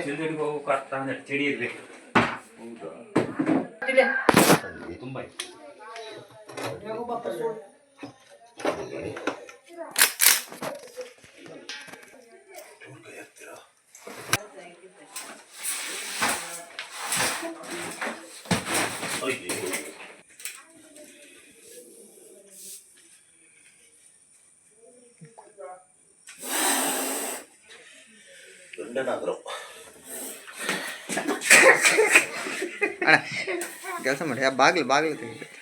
ಚಿಲ್ದಡಿಗೆ ಹೋಗ್ಬೇಕು ಅಂದ್ರೆ ಚಳಿ ಇರ್ಬೇಕು. ಹೌದಾ ತುಂಬ ಗಂಡನಾದ್ರು ಅಣ್ಣ ಕೆಲಸ ಮಾಡಿ ಆ ಬಾಗಿಲು ತೆಗಿಬೇಕು.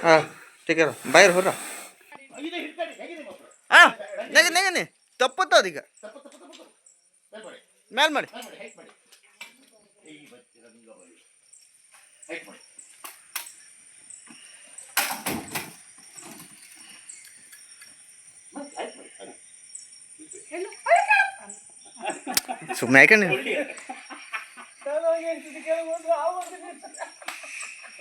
ಹಾಂ ಟೇಕರ್ ಬಾಯ್ರ ಹೊರ ಹಾಂ ನೆಗನೆ ತಪ್ಪತ್ತ ಅದೀಗ ಮ್ಯಾಲ್ ಮಾಡಿ ಸುಮ್ಮನೆ ಯಾಕಂದ್ರೆ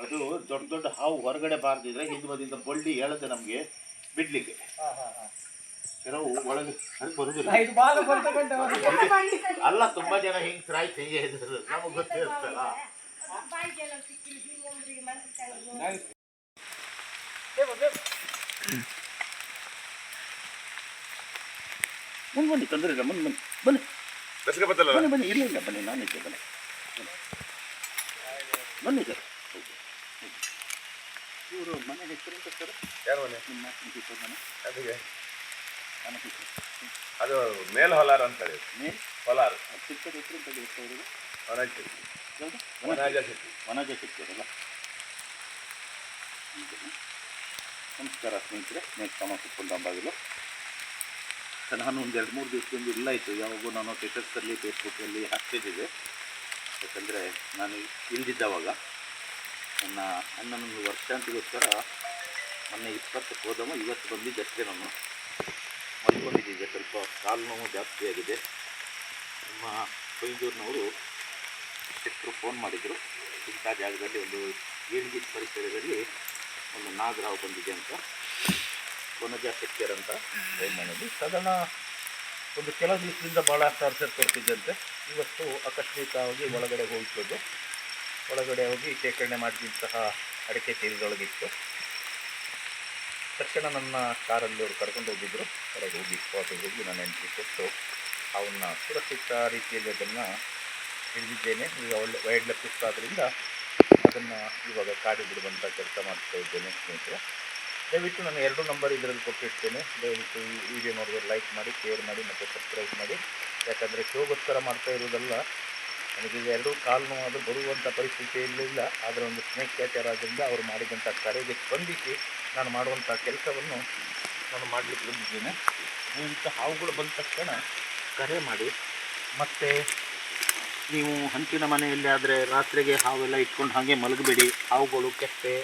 ಅದು ದೊಡ್ಡ ದೊಡ್ಡ ಹಾವು ಹೊರಗಡೆ ಬಾರ್ದಿದ್ರೆ ಹಿಂದೆ ಬದಿಯಿಂದ ಬಳ್ಳಿ ಹೇಳುತ್ತೆ ನಮ್ಗೆ ಬಿಡ್ಲಿಕ್ಕೆ. ಕೆಲವು ಒಳಗೆ ಬರುದಿಲ್ಲ. ಅಲ್ಲ ತುಂಬಾ ಜನ ಹಿಂಗ್ ಟ್ರೈ ತೆಗೆಯಿದ್ರು ನಮಗ್ ಗೊತ್ತಿರುತ್ತಲ್ಲ. ಬನ್ನಿ ತೊಂದರೆ ಇಲ್ಲ, ಬನ್ನಿ ಬನ್ನಿ ಬನ್ನಿ ಬನ್ನಿ ಇಲ್ಲ ಇಲ್ಲ ಬನ್ನಿ ನಾನು ಇದ್ದೆ ಬನ್ನಿ ಬನ್ನಿ ಸರ್. ಇವರು ಮನೆ ಹೆಸರು ಅಂತ ಸರ್? ಯಾರ ಮನೆ? ನಿಮ್ಮ ಮನೆ ಅದಿಗೆ ಅದು ಮೇಲ್ ಹೊಲಾರ್ ಅಂತ ಹೇಳಿ. ಮೇಲ್ ಹೊಲಾರ್ ಚಿಕ್ಕದ ಹೆಸರು ಅಂತ ಹೇಳ್ತಾ ವನಜ ಶೆಟ್ಟಿ ಅಲ್ಲ. ನಮಸ್ಕಾರ ಸ್ನೇಹಿತರೆ, ನೆಕ್ಸ್ಟ್ ಸಮ ಕುತ್ಕೊಂಡು ಅಂಬಾಗಿಲು. ನಾನು ಒಂದು 2-3 ದಿವಸದಿಂದ ಇಲ್ಲ ಇತ್ತು. ಯಾವಾಗೂ ನಾನು ಸ್ಟೇಟಸಲ್ಲಿ ಫೇಸ್ಬುಕ್ಕಲ್ಲಿ ಹಾಕ್ತಿದ್ದೆ. ಯಾಕಂದರೆ ನಾನು ಇಲ್ದಿದ್ದವಾಗ ನನ್ನ ಅಣ್ಣನೊಂದು ವರ್ಷಾಂತಿಗೋಸ್ಕರ ಮೊನ್ನೆ 20ಕ್ಕೆ ಹೋದವ. ಇವತ್ತು ಬಂದಿದ್ದಷ್ಟೇ ನಾನು ಮಲ್ಕೊಂಡಿದ್ದೆ. ಸ್ವಲ್ಪ ಕಾಲು ನೋವು ಜಾಸ್ತಿಯಾಗಿದೆ. ನಮ್ಮ ಕೊಯ್ದೂರಿನವರು ಶೆಟ್ಟರು ಫೋನ್ ಮಾಡಿದರು, ಇಂಥ ಜಾಗದಲ್ಲಿ ಒಂದು ಏಳ್ಗಿದ ಪರಿಸರದಲ್ಲಿ ಒಂದು ನಾಗರಾವು ಬಂದಿದೆ ಅಂತ. ವನಜ ಶೆಟ್ಟಿಯರ್ ಅಂತ ಮನೆಯಲ್ಲಿ ಸಾಧಾರಣ ಒಂದು ಕೆಲವು ದಿವಸದಿಂದ ಭಾಳ ಟಾರ್ಚರ್ ಕೊಡ್ತಿದ್ದಂತೆ. ಇವತ್ತು ಆಕಸ್ಮಿಕವಾಗಿ ಒಳಗಡೆ ಹೋಗಿದ್ದು. ಒಳಗಡೆ ಹೋಗಿ ಶೇಖರಣೆ ಮಾಡಿದಂತಹ ಅಡಿಕೆ ಚೀಲದೊಳಗಿತ್ತು. ತಕ್ಷಣ ನನ್ನ ಕಾರಲ್ಲಿ ಅವರು ಕರ್ಕೊಂಡು ಹೋಗಿದ್ದರು. ಹೊರಗೆ ಹೋಗಿ ಸ್ಪಾಟಿಗೆ ಹೋಗಿ ನಾನು ಎಂಟ್ರಿ ಕೊಟ್ಟು ಅವನ್ನ ಸುರಕ್ಷಿತ ರೀತಿಯಲ್ಲಿ ಅದನ್ನು ಹಿಡಿದಿದ್ದೇನೆ. ಈಗ ಒಳ್ಳೆ ವೈಲ್ಡ್ ಲೈಫ್ ಇಷ್ಟ ಆದ್ದರಿಂದ ಅದನ್ನು ಇವಾಗ ಕಾಡಿ ಬಿಡುವಂಥ ಕೆಲಸ ಮಾಡ್ತಾ ಇದ್ದೇನೆ. ಸ್ನೇಹಿತರೆ, ದಯವಿಟ್ಟು ನಾನು 2 ನಂಬರ್ ಇದರಲ್ಲಿ ಕೊಟ್ಟಿರ್ತೇನೆ. ದಯವಿಟ್ಟು ಈ ವಿಡಿಯೋ ನೋಡಿದ್ರೆ ಲೈಕ್ ಮಾಡಿ, ಶೇರ್ ಮಾಡಿ ಮತ್ತು ಸಬ್ಸ್ಕ್ರೈಬ್ ಮಾಡಿ. ಯಾಕಂದರೆ ಶೋಗೋಸ್ಕರ ಮಾಡ್ತಾ ಇರೋದಲ್ಲ. ನನಗೆ 2 ಕಾಲು ನೋವು ಬರುವಂಥ ಪರಿಸ್ಥಿತಿ ಇರಲಿಲ್ಲ. ಆದರೆ ಒಂದು ಸ್ನೇಕ್ ಕ್ಯಾಚರ್ ಆದ್ದರಿಂದ ಅವರು ಮಾಡಿದಂಥ ಕರೆಗೆ ಸ್ಪಂದಿಸಿ ನಾನು ಮಾಡುವಂಥ ಕೆಲಸವನ್ನು ನಾನು ಮಾಡಲಿಕ್ಕೆ ಬಂದಿದ್ದೇನೆ. ದಯವಿಟ್ಟು ಹಾವುಗಳು ಬಂದ ತಕ್ಷಣ ಕರೆ ಮಾಡಿ. ಮತ್ತು ನೀವು ಹಂಚಿನ ಮನೆಯಲ್ಲಿ ಆದರೆ ರಾತ್ರಿಗೆ ಹಾವೆಲ್ಲ ಇಟ್ಕೊಂಡು ಹಾಗೆ ಮಲಗಬೇಡಿ. ಹಾವುಗಳು, ಕೆಪ್ಪೆ,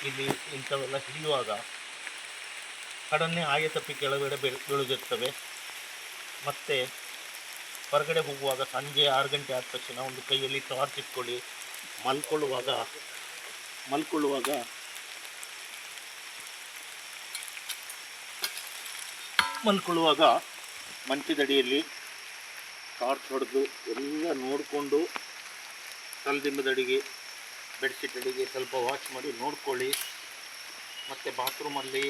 ಇಲ್ಲಿ ಇಂಥವೆಲ್ಲ ಹಿಡಿಯುವಾಗ ಕಡನ್ನೇ ಆಯ ತಪ್ಪಿ ಕೆಳಗಡೆ ಬೀಳುತ್ತಿರ್ತವೆ. ಮತ್ತು ಹೊರಗಡೆ ಹೋಗುವಾಗ ಸಂಜೆ 6 ಗಂಟೆ ಆದ ತಕ್ಷಣ ಒಂದು ಕೈಯಲ್ಲಿ ಟಾರ್ಚ್ ಇಟ್ಕೊಳ್ಳಿ. ಮಲ್ಕೊಳ್ಳುವಾಗ ಮಂಚದಡಿಯಲ್ಲಿ ಟಾರ್ಚ್ ಹೊಡೆದು ಎಲ್ಲ ನೋಡಿಕೊಂಡು ತಲೆದಿಂಬದಡಿಗೆ, ಬೆಡ್ಶೀಟ್ ಅಡಿಗೆ ಸ್ವಲ್ಪ ವಾಚ್ ಮಾಡಿ ನೋಡ್ಕೊಳ್ಳಿ. ಮತ್ತು ಬಾತ್ರೂಮಲ್ಲಿ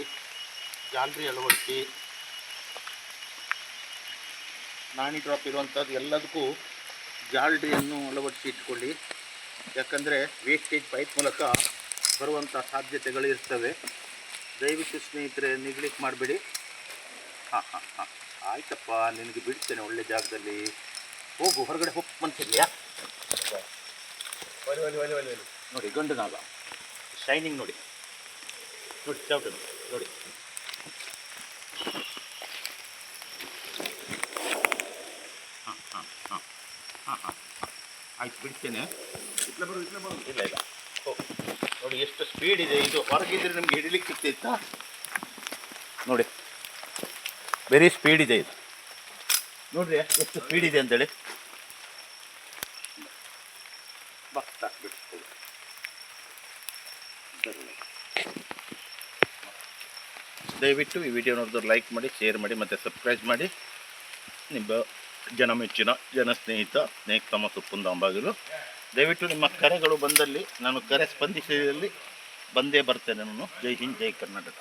ಜಾಲರಿ ಅಳವಡಿಸಿ, ನಾನಿ ಡ್ರಾಪ್ ಇರುವಂಥದ್ದು ಎಲ್ಲದಕ್ಕೂ ಜಾಲರಿಯನ್ನು ಅಳವಡಿಸಿ ಇಟ್ಕೊಳ್ಳಿ. ಯಾಕಂದರೆ ವೇಸ್ಟೇಜ್ ಪೈಪ್ ಮೂಲಕ ಬರುವಂಥ ಸಾಧ್ಯತೆಗಳಿರ್ತವೆ. ದಯವಿಟ್ಟು ಸ್ನೇಹಿತರೆ ನೆಗ್ಲೆಕ್ಟ್ ಮಾಡಬೇಡಿ. ಹಾಂ ಆಯ್ತಪ್ಪ, ನಿನಗೆ ಬಿಡ್ತೇನೆ ಒಳ್ಳೆ ಜಾಗದಲ್ಲಿ. ಹೋಗು, ಹೊರಗಡೆ ಹೋಗಿ ಮನ್ಸಿದ್ಯಾ? ನೋಡಿ ಗಂಡನಾಗ ಶೈನಿಂಗ್ ನೋಡಿ ಚೌಟ ನೋಡಿ. ಆಯ್ತು, ಬಿಡ್ತೇನೆ. ಇಲ್ಲ ನೋಡಿ ಎಷ್ಟು ಸ್ಪೀಡ್ ಇದೆ ಇದು. ಹೊರಗಿದ್ರೆ ನಿಮ್ಗೆ ಹಿಡಿಲಿಕ್ಕೆ ಸಿಗ್ತಿತ್ತಾ? ನೋಡಿ ವೆರಿ ಸ್ಪೀಡ್ ಇದೆ ಇದು. ನೋಡ್ರಿ ಎಷ್ಟು ಸ್ಪೀಡ್ ಇದೆ ಅಂತೇಳಿ. ಬಿಡ್ತೇವೆ ದಯವಿಟ್ಟು ಈ ವಿಡಿಯೋ ನೋಡಿದ್ರೆ ಲೈಕ್ ಮಾಡಿ, ಶೇರ್ ಮಾಡಿ ಮತ್ತು ಸಬ್ಸ್ಕ್ರೈಬ್ ಮಾಡಿ. ನಿಮ್ಮ ಜನಮೆಚ್ಚಿನ ಜನಸ್ನೇಹಿತ ಸ್ನೇಹಿತಮ ಸುಪ್ಪುಂದ ಅಂಬಾಗಿಲು. ದಯವಿಟ್ಟು ನಿಮ್ಮ ಕರೆಗಳು ಬಂದಲ್ಲಿ, ನಾನು ಕರೆ ಸ್ಪಂದಿಸಿದಲ್ಲಿ ಬಂದೇ ಬರ್ತೇನೆ ನಾನು. ಜೈ ಹಿಂದ್, ಜೈ ಕರ್ನಾಟಕ.